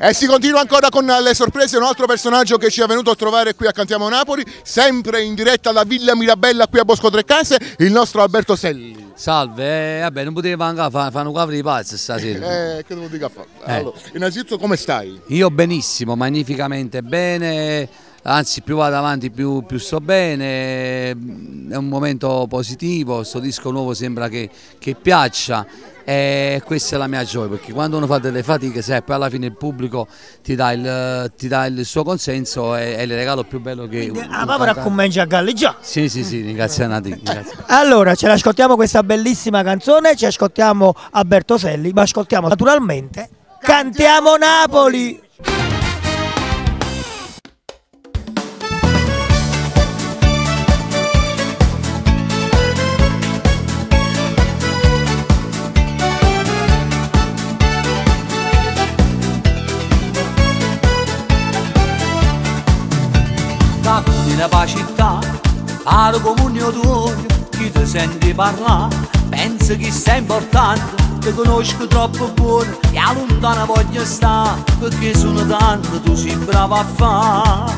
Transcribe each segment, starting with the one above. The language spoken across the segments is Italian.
E si continua ancora con le sorprese, un altro personaggio che ci è venuto a trovare qui a Cantiamo Napoli, sempre in diretta da Villa Mirabella qui a Bosco Trecase, il nostro Alberto Selli. Salve, vabbè, non potevo mancare, fanno cavoli di pazzi stasera. Che devo dire a fare? Allora, innanzitutto come stai? Io benissimo, magnificamente bene, anzi più vado avanti più sto bene, è un momento positivo, questo disco nuovo sembra che piaccia. E questa è la mia gioia, perché quando uno fa delle fatiche, sai, poi alla fine il pubblico ti dà il suo consenso, è il regalo più bello che... La papera comincia a galleggiare. Sì, ringraziati. Allora, ce l'ascoltiamo questa bellissima canzone, ci ascoltiamo Alberto Selli, ma ascoltiamo naturalmente Cantiamo Napoli! Nella città, al comunio tuo, chi ti senti parlare, pensi che sei importante, ti conosco troppo buono e a lontana voglio stare, perché sono tanto tu sei bravo a fare.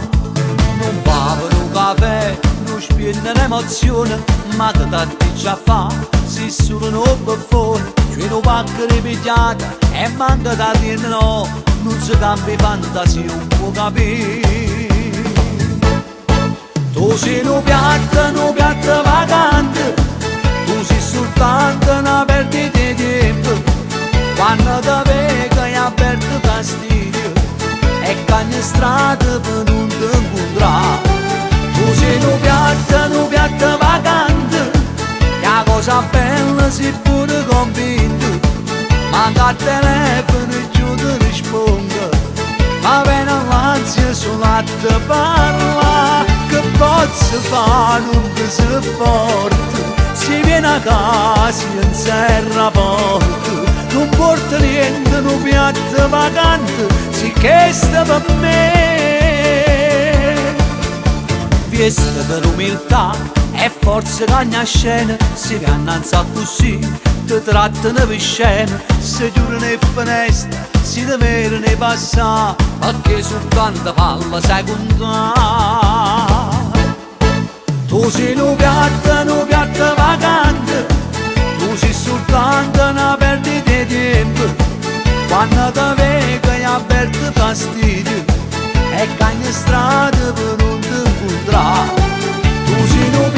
Non bevo un caffè, non spiegno l'emozione, ma che tanti già fa, se solo un buffone, c'è una pacca ripetiata e manca da dire no, non si cambia fantasia, un po' capire. Tu sei un piatto vacante, tu sei soltanto una perdita di tempo, quando ti vedo hai aperto fastidio e cagni strada per non ti incontrare. Tu sei un piatto vacante, la cosa bella sei pure convinto, manca il telefono e giù ti rispondo, ma viene l'ansia sulla te parla. Che posso fare, non ti sopporto, si viene a casa e non serra porto, non porta niente, un piatto vacante, si chiesta per me. Fiesta per umiltà e forza cagna scena, si cannanza così, ti trattano per scena, si giurano e finestre, si devono passare, perché su tanta palla sai contare. Tu sei un piatto vacante, tu sei soltanto una perdita di tempo, quando ti vedo hai aperto fastidio e cagni strada per non ti incontrare. Tu sei un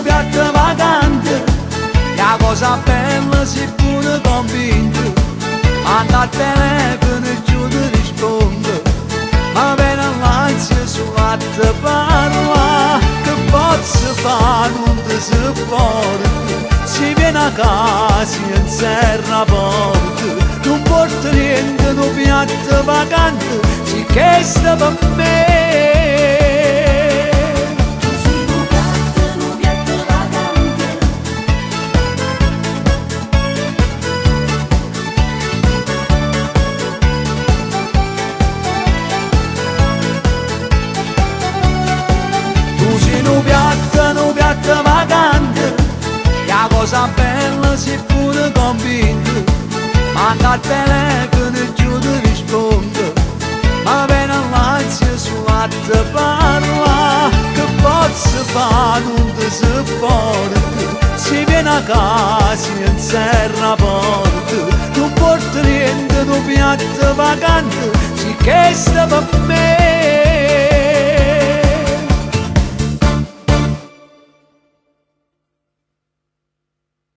piatto vacante, la cosa bella sei pure convinto, manda al telefono e giù ti rispondo, ma viene l'ansia sulla te parla. Che posso fare, non ti sopporto, si viene a casa e non serra la porta, non porta niente, un piatto vacante, si chiesta per me. Un piatto vacante, la cosa bella sei pure convinto, manca al telefono e giù ti rispondo, ma viene l'ansia sulla te parla. Che posso fare, non ti sopporto, si viene a casa e non serra la porta, non porta niente, un piatto vacante, si chiesta per